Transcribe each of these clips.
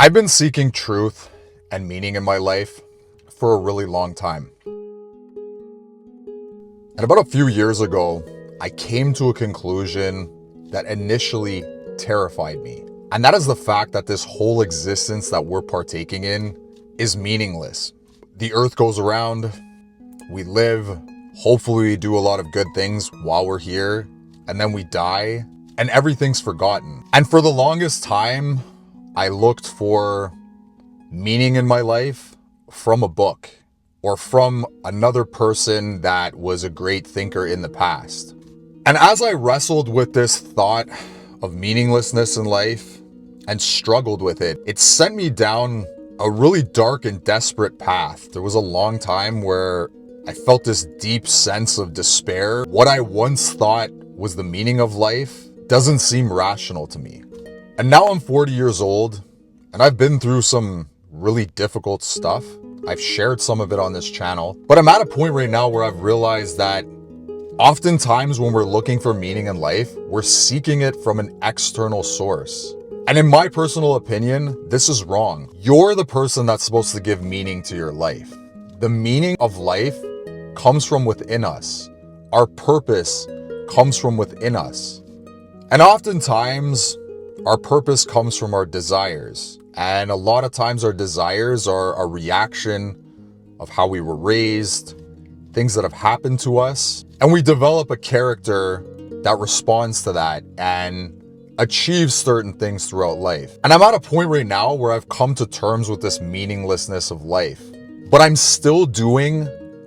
I've been seeking truth and meaning in my life for a really long time. And about a few years ago, I came to a conclusion that initially terrified me. And that is the fact that this whole existence that we're partaking in is meaningless. The earth goes around, we live, hopefully we do a lot of good things while we're here, and then we die, and everything's forgotten. And for the longest time, I looked for meaning in my life from a book or from another person that was a great thinker in the past. And as I wrestled with this thought of meaninglessness in life and struggled with it, it sent me down a really dark and desperate path. There was a long time where I felt this deep sense of despair. What I once thought was the meaning of life doesn't seem rational to me. And now I'm 40 years old, and I've been through some really difficult stuff. I've shared some of it on this channel, but I'm at a point right now where I've realized that oftentimes when we're looking for meaning in life, we're seeking it from an external source. And in my personal opinion, this is wrong. You're the person that's supposed to give meaning to your life. The meaning of life comes from within us. Our purpose comes from within us. And oftentimes, our purpose comes from our desires. And a lot of times our desires are a reaction of how we were raised, things that have happened to us. And we develop a character that responds to that and achieves certain things throughout life. And I'm at a point right now where I've come to terms with this meaninglessness of life. But I'm still doing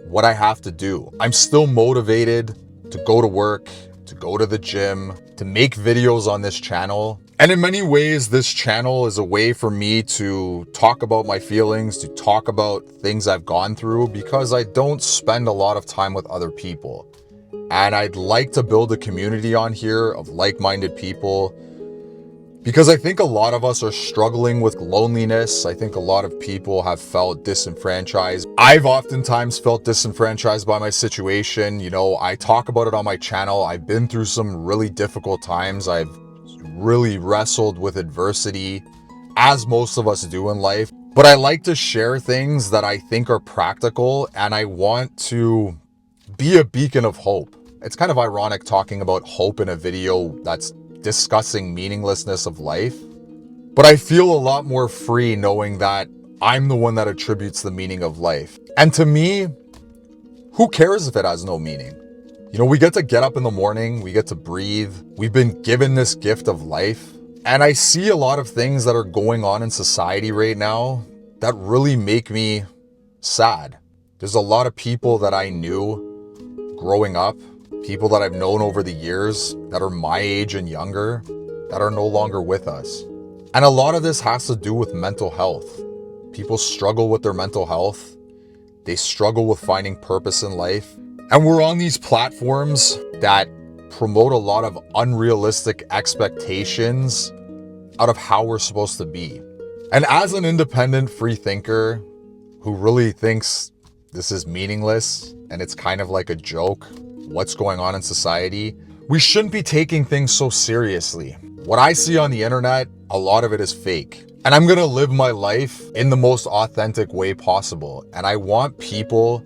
what I have to do. I'm still motivated to go to work, to go to the gym, to make videos on this channel. And in many ways, this channel is a way for me to talk about my feelings, to talk about things I've gone through, because I don't spend a lot of time with other people. And I'd like to build a community on here of like-minded people, because I think a lot of us are struggling with loneliness. I think a lot of people have felt disenfranchised. I've oftentimes felt disenfranchised by my situation. You know, I talk about it on my channel. I've been through some really difficult times. I've really wrestled with adversity, as most of us do in life. But I like to share things that I think are practical, and I want to be a beacon of hope. It's kind of ironic talking about hope in a video that's discussing meaninglessness of life, but I feel a lot more free knowing that I'm the one that attributes the meaning of life. And to me, who cares if it has no meaning? You know, we get up in the morning, we get to breathe. We've been given this gift of life. And I see a lot of things that are going on in society right now that really make me sad. There's a lot of people that I knew growing up, people that I've known over the years that are my age and younger, that are no longer with us. And a lot of this has to do with mental health. People struggle with their mental health. They struggle with finding purpose in life. And we're on these platforms that promote a lot of unrealistic expectations out of how we're supposed to be. And as an independent free thinker who really thinks this is meaningless and it's kind of like a joke, what's going on in society, we shouldn't be taking things so seriously. What I see on the internet, a lot of it is fake. And I'm gonna live my life in the most authentic way possible. And I want people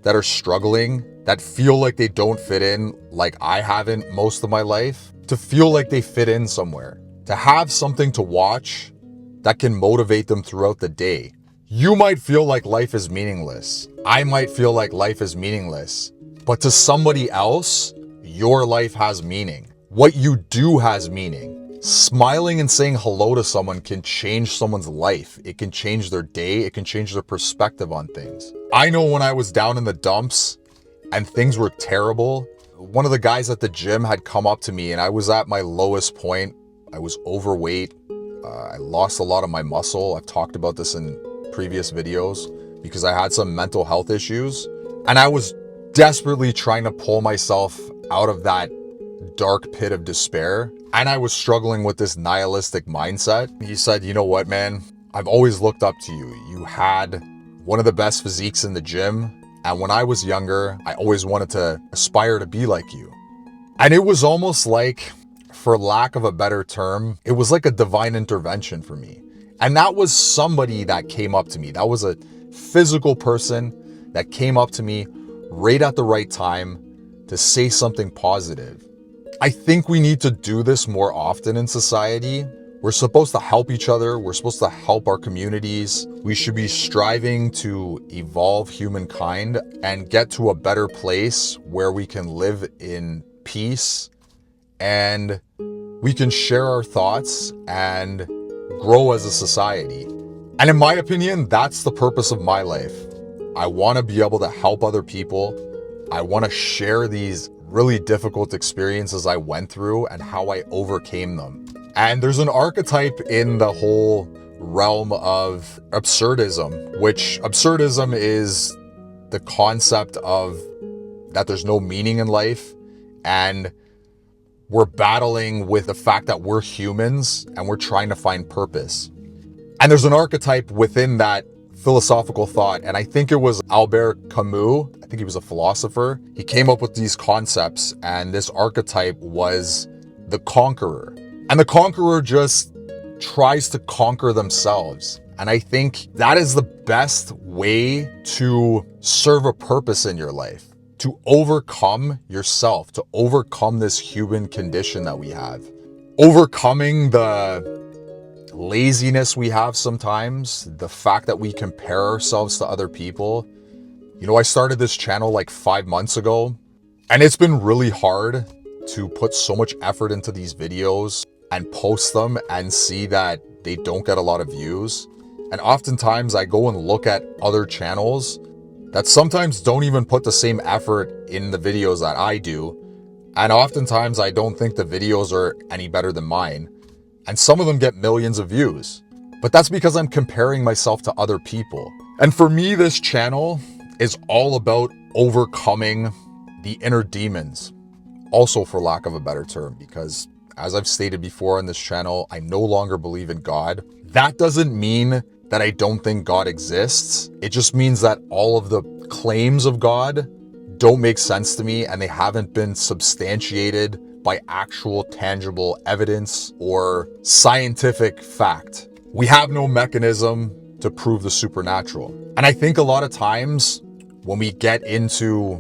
that are struggling, that feel like they don't fit in, like I haven't most of my life, to feel like they fit in somewhere, to have something to watch that can motivate them throughout the day. You might feel like life is meaningless. I might feel like life is meaningless. But to somebody else, your life has meaning. What you do has meaning. Smiling and saying hello to someone can change someone's life. It can change their day. It can change their perspective on things. I know when I was down in the dumps and things were terrible, one of the guys at the gym had come up to me and I was at my lowest point. I was overweight. I lost a lot of my muscle. I've talked about this in previous videos because I had some mental health issues. And I was desperately trying to pull myself out of that dark pit of despair. And I was struggling with this nihilistic mindset. He said, you know what, man? I've always looked up to you. You had one of the best physiques in the gym. And when I was younger, I always wanted to aspire to be like you. And it was almost like, for lack of a better term, it was like a divine intervention for me. And that was somebody that came up to me. That was a physical person that came up to me right at the right time to say something positive. I think we need to do this more often in society. We're supposed to help each other. We're supposed to help our communities. We should be striving to evolve humankind and get to a better place where we can live in peace and we can share our thoughts and grow as a society. And in my opinion, that's the purpose of my life. I want to be able to help other people. I want to share these really difficult experiences I went through and how I overcame them. And there's an archetype in the whole realm of absurdism, which absurdism is the concept of that there's no meaning in life, and we're battling with the fact that we're humans and we're trying to find purpose. And there's an archetype within that philosophical thought, and I think it was Albert Camus. I think he was a philosopher. He came up with these concepts, and this archetype was the conqueror. And the conqueror just tries to conquer themselves. And I think that is the best way to serve a purpose in your life, to overcome yourself, to overcome this human condition that we have. Overcoming the laziness we have sometimes, the fact that we compare ourselves to other people. You know, I started this channel like 5 months ago, and it's been really hard to put so much effort into these videos and post them and see that they don't get a lot of views. And oftentimes I go and look at other channels that sometimes don't even put the same effort in the videos that I do. And oftentimes I don't think the videos are any better than mine. And some of them get millions of views. But that's because I'm comparing myself to other people. And for me, this channel is all about overcoming the inner demons. Also, for lack of a better term, because as I've stated before on this channel, I no longer believe in God. That doesn't mean that I don't think God exists. It just means that all of the claims of God don't make sense to me, and they haven't been substantiated by actual tangible evidence or scientific fact. We have no mechanism to prove the supernatural. And I think a lot of times when we get into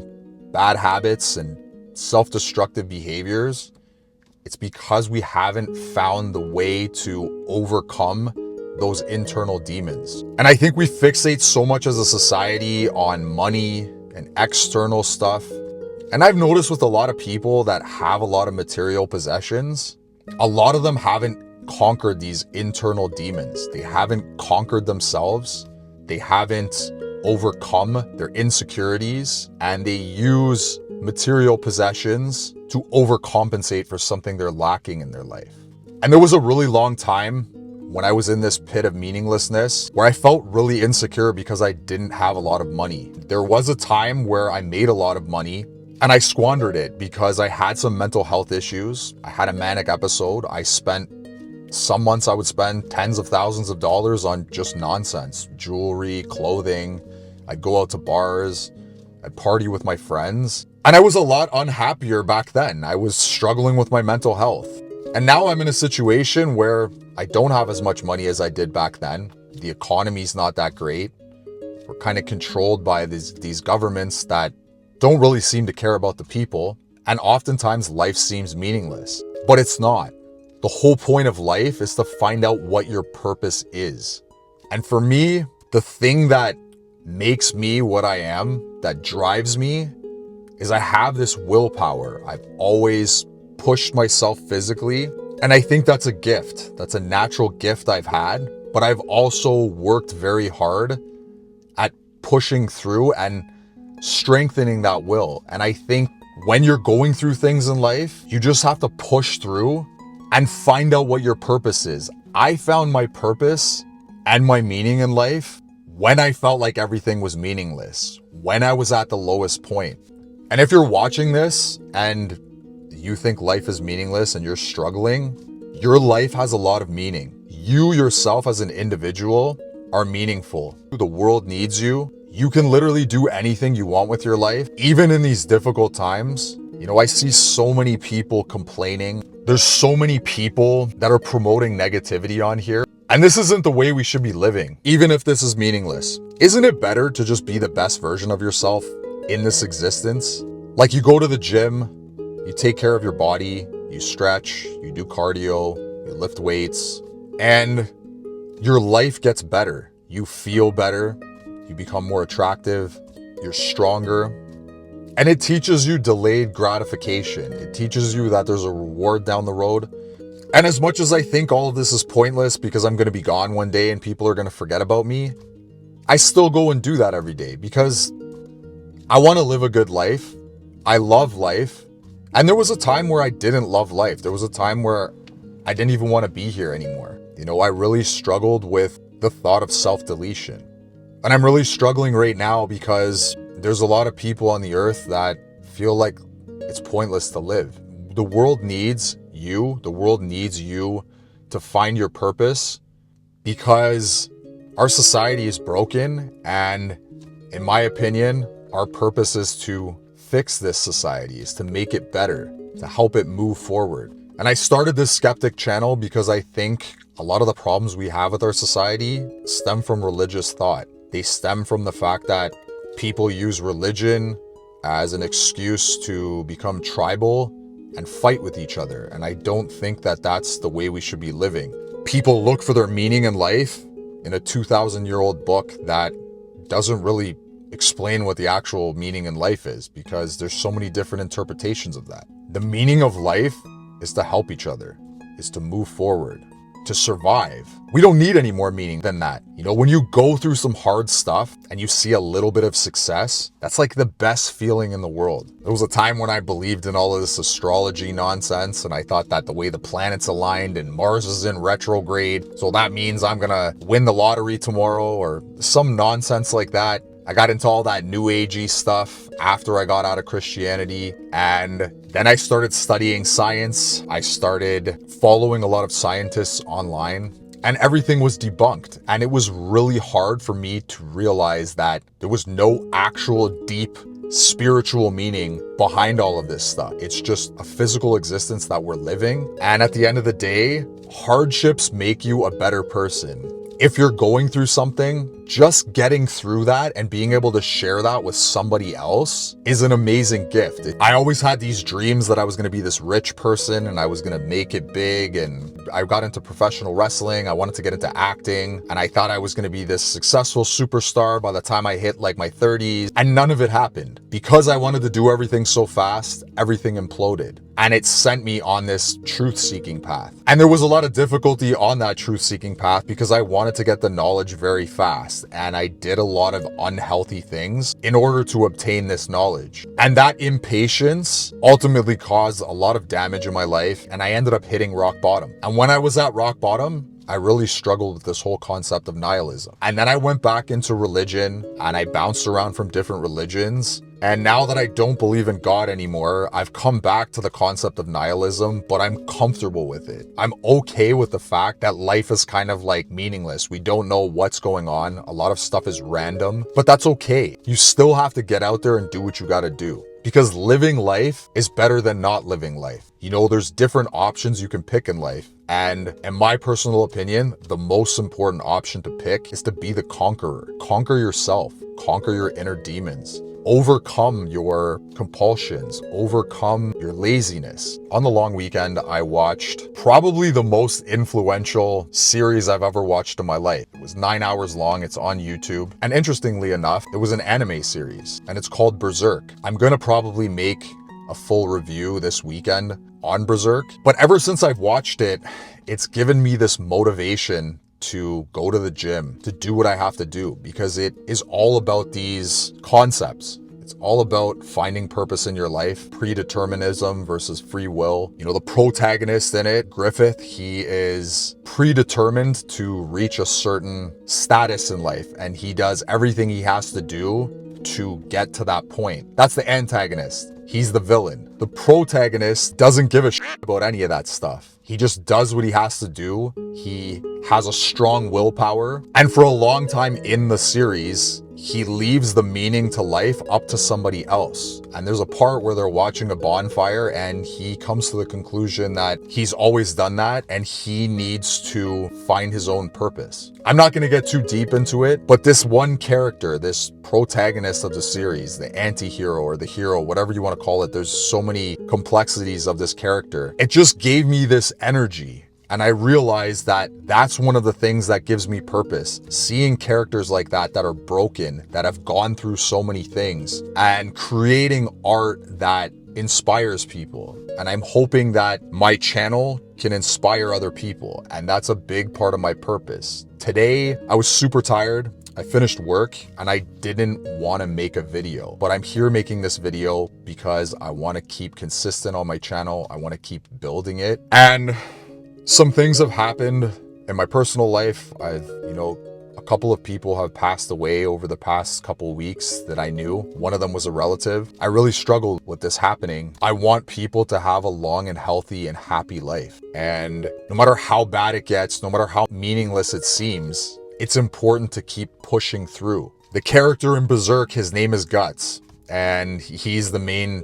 bad habits and self-destructive behaviors, it's because we haven't found the way to overcome those internal demons. And I think we fixate so much as a society on money and external stuff. And I've noticed with a lot of people that have a lot of material possessions, a lot of them haven't conquered these internal demons. They haven't conquered themselves. They haven't overcome their insecurities, and they use material possessions to overcompensate for something they're lacking in their life. And there was a really long time when I was in this pit of meaninglessness where I felt really insecure because I didn't have a lot of money. There was a time where I made a lot of money and I squandered it because I had some mental health issues. I had a manic episode. Some months I would spend tens of thousands of dollars on just nonsense, jewelry, clothing. I'd go out to bars, I'd party with my friends. And I was a lot unhappier back then. I was struggling with my mental health. And now I'm in a situation where I don't have as much money as I did back then. The economy's not that great. We're kind of controlled by these governments that don't really seem to care about the people. And oftentimes life seems meaningless, but it's not. The whole point of life is to find out what your purpose is. And for me, the thing that makes me what I am, that drives me, is I have this willpower. I've always pushed myself physically, and I think that's a gift. That's a natural gift I've had, but I've also worked very hard at pushing through and strengthening that will. And I think when you're going through things in life, you just have to push through and find out what your purpose is. I found my purpose and my meaning in life when I felt like everything was meaningless, when I was at the lowest point. And if you're watching this and you think life is meaningless and you're struggling, your life has a lot of meaning. You yourself as an individual are meaningful. The world needs you. You can literally do anything you want with your life, even in these difficult times. You know, I see so many people complaining. There's so many people that are promoting negativity on here. And this isn't the way we should be living, even if this is meaningless. Isn't it better to just be the best version of yourself in this existence? Like you go to the gym, you take care of your body, you stretch, you do cardio, you lift weights, and your life gets better. You feel better, you become more attractive, you're stronger, and it teaches you delayed gratification. It teaches you that there's a reward down the road. And as much as I think all of this is pointless because I'm going to be gone one day and people are going to forget about me, I still go and do that every day because I want to live a good life. I love life. And there was a time where I didn't love life. There was a time where I didn't even want to be here anymore. You know, I really struggled with the thought of self-deletion. And I'm really struggling right now because there's a lot of people on the earth that feel like it's pointless to live. The world needs you. The world needs you to find your purpose because our society is broken. And in my opinion, our purpose is to fix this society, is to make it better, to help it move forward. And I started this skeptic channel because I think a lot of the problems we have with our society stem from religious thought. They stem from the fact that people use religion as an excuse to become tribal and fight with each other. And I don't think that that's the way we should be living. People look for their meaning in life in a 2,000-year-old book that doesn't really explain what the actual meaning in life is because there's so many different interpretations of that. The meaning of life is to help each other, is to move forward, to survive. We don't need any more meaning than that. You know, when you go through some hard stuff and you see a little bit of success, that's like the best feeling in the world. There was a time when I believed in all of this astrology nonsense and I thought that the way the planets aligned and Mars is in retrograde, so that means I'm gonna win the lottery tomorrow or some nonsense like that. I got into all that new agey stuff after I got out of Christianity, and then I started studying science. I started following a lot of scientists online, and everything was debunked. And it was really hard for me to realize that there was no actual deep spiritual meaning behind all of this stuff. It's just a physical existence that we're living. And at the end of the day, hardships make you a better person. If you're going through something, just getting through that and being able to share that with somebody else is an amazing gift. I always had these dreams that I was going to be this rich person and I was going to make it big, and I got into professional wrestling. I wanted to get into acting and I thought I was going to be this successful superstar by the time I hit like my 30s, and none of it happened. Because I wanted to do everything so fast, everything imploded. And it sent me on this truth-seeking path. And there was a lot of difficulty on that truth-seeking path because I wanted to get the knowledge very fast. And I did a lot of unhealthy things in order to obtain this knowledge. And that impatience ultimately caused a lot of damage in my life. And I ended up hitting rock bottom. And when I was at rock bottom, I really struggled with this whole concept of nihilism. And then I went back into religion and I bounced around from different religions. And now that I don't believe in God anymore, I've come back to the concept of nihilism, but I'm comfortable with it. I'm okay with the fact that life is kind of like meaningless. We don't know what's going on. A lot of stuff is random, but that's okay. You still have to get out there and do what you gotta do. Because living life is better than not living life. You know, there's different options you can pick in life. And in my personal opinion, the most important option to pick is to be the conqueror. Conquer yourself, conquer your inner demons. Overcome your compulsions, overcome your laziness. On the long weekend, I watched probably the most influential series I've ever watched in my life. It was 9 hours long, it's on YouTube. And interestingly enough, it was an anime series and it's called Berserk. I'm gonna probably make a full review this weekend on Berserk. But ever since I've watched it, it's given me this motivation to go to the gym, to do what I have to do, because it is all about these concepts. It's all about finding purpose in your life, predeterminism versus free will. You know, the protagonist in it, Griffith, he is predetermined to reach a certain status in life, and he does everything he has to do to get to that point. That's the antagonist. He's the villain. The protagonist doesn't give a shit about any of that stuff. He just does what he has to do. He has a strong willpower. And for a long time in the series, he leaves the meaning to life up to somebody else. And there's a part where they're watching a bonfire and he comes to the conclusion that he's always done that and he needs to find his own purpose. I'm not going to get too deep into it, but this one character, this protagonist of the series, the anti-hero or the hero, whatever you want to call it, there's so many complexities of this character. It just gave me this energy. And I realized that that's one of the things that gives me purpose. Seeing characters like that are broken, that have gone through so many things, and creating art that inspires people. And I'm hoping that my channel can inspire other people. And that's a big part of my purpose. Today, I was super tired. I finished work and I didn't want to make a video, but I'm here making this video because I want to keep consistent on my channel. I want to keep building it. And some things have happened in my personal life. A couple of people have passed away over the past couple of weeks that I knew. One of them was a relative. I really struggled with this happening. I want people to have a long and healthy and happy life. And no matter how bad it gets, no matter how meaningless it seems, it's important to keep pushing through. The character in Berserk, his name is Guts. And he's the main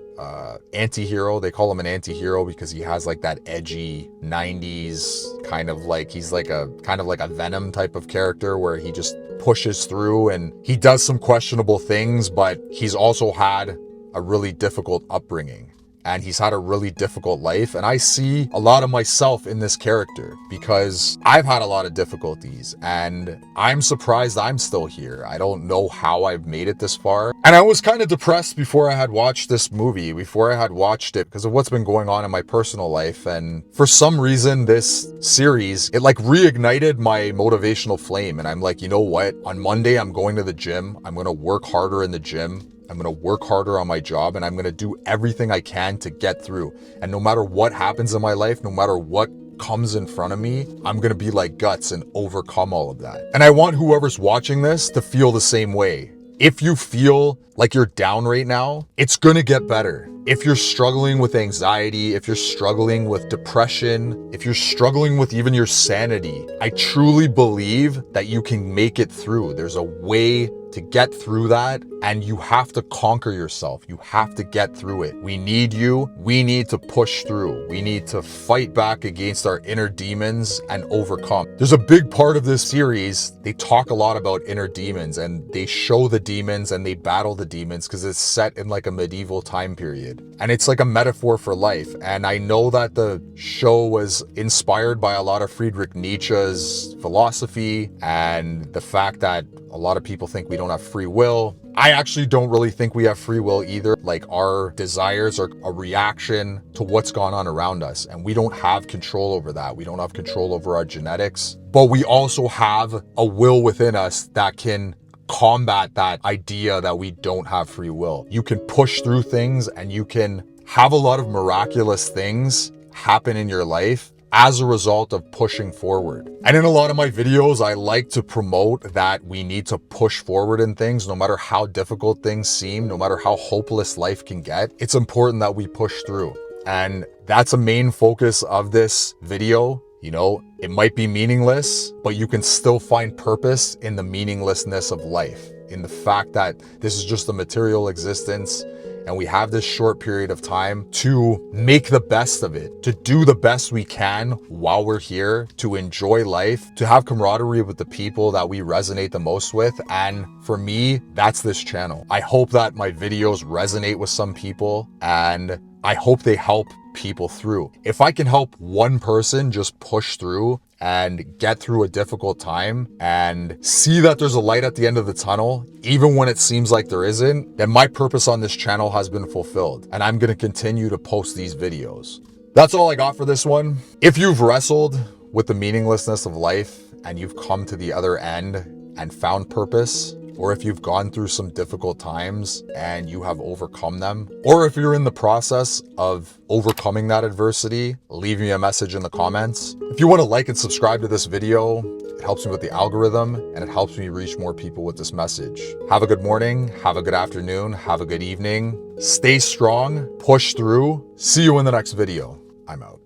anti-hero. They call him an anti-hero because he has like that edgy 90s kind of like, he's like a kind of like a Venom type of character where he just pushes through and he does some questionable things, but he's also had a really difficult upbringing. And he's had a really difficult life. And I see a lot of myself in this character because I've had a lot of difficulties and I'm surprised I'm still here. I don't know how I've made it this far. And I was kind of depressed before I had watched this movie, before I had watched it because of what's been going on in my personal life. And for some reason, this series, it like reignited my motivational flame. And I'm like, you know what? On Monday, I'm going to the gym. I'm going to work harder in the gym. I'm going to work harder on my job and I'm going to do everything I can to get through. And no matter what happens in my life, no matter what comes in front of me, I'm going to be like Guts and overcome all of that. And I want whoever's watching this to feel the same way. If you feel like you're down right now, it's going to get better. If you're struggling with anxiety, if you're struggling with depression, if you're struggling with even your sanity, I truly believe that you can make it through. There's a way to get through that, and you have to conquer yourself. You have to get through it. We need you. We need to push through. We need to fight back against our inner demons and overcome. There's a big part of this series. They talk a lot about inner demons and they show the demons and they battle the demons because it's set in like a medieval time period. And it's like a metaphor for life. And I know that the show was inspired by a lot of Friedrich Nietzsche's philosophy and the fact that a lot of people think we don't have free will. I actually don't really think we have free will either. Like our desires are a reaction to what's gone on around us. And we don't have control over that. We don't have control over our genetics, but we also have a will within us that can combat that idea that we don't have free will. You can push through things and you can have a lot of miraculous things happen in your life as a result of pushing forward. And in a lot of my videos, I like to promote that we need to push forward in things, no matter how difficult things seem, no matter how hopeless life can get. It's important that we push through. And that's a main focus of this video. You know, it might be meaningless, but you can still find purpose in the meaninglessness of life, in the fact that this is just a material existence and we have this short period of time to make the best of it, to do the best we can while we're here, to enjoy life, to have camaraderie with the people that we resonate the most with. And for me, that's this channel. I hope that my videos resonate with some people and I hope they help people through. If I can help one person just push through and get through a difficult time and see that there's a light at the end of the tunnel, even when it seems like there isn't, then my purpose on this channel has been fulfilled. And I'm going to continue to post these videos. That's all I got for this one. If you've wrestled with the meaninglessness of life and you've come to the other end and found purpose, or if you've gone through some difficult times and you have overcome them, or if you're in the process of overcoming that adversity, leave me a message in the comments. If you want to like and subscribe to this video, it helps me with the algorithm and it helps me reach more people with this message. Have a good morning, have a good afternoon, have a good evening. Stay strong, push through. See you in the next video. I'm out.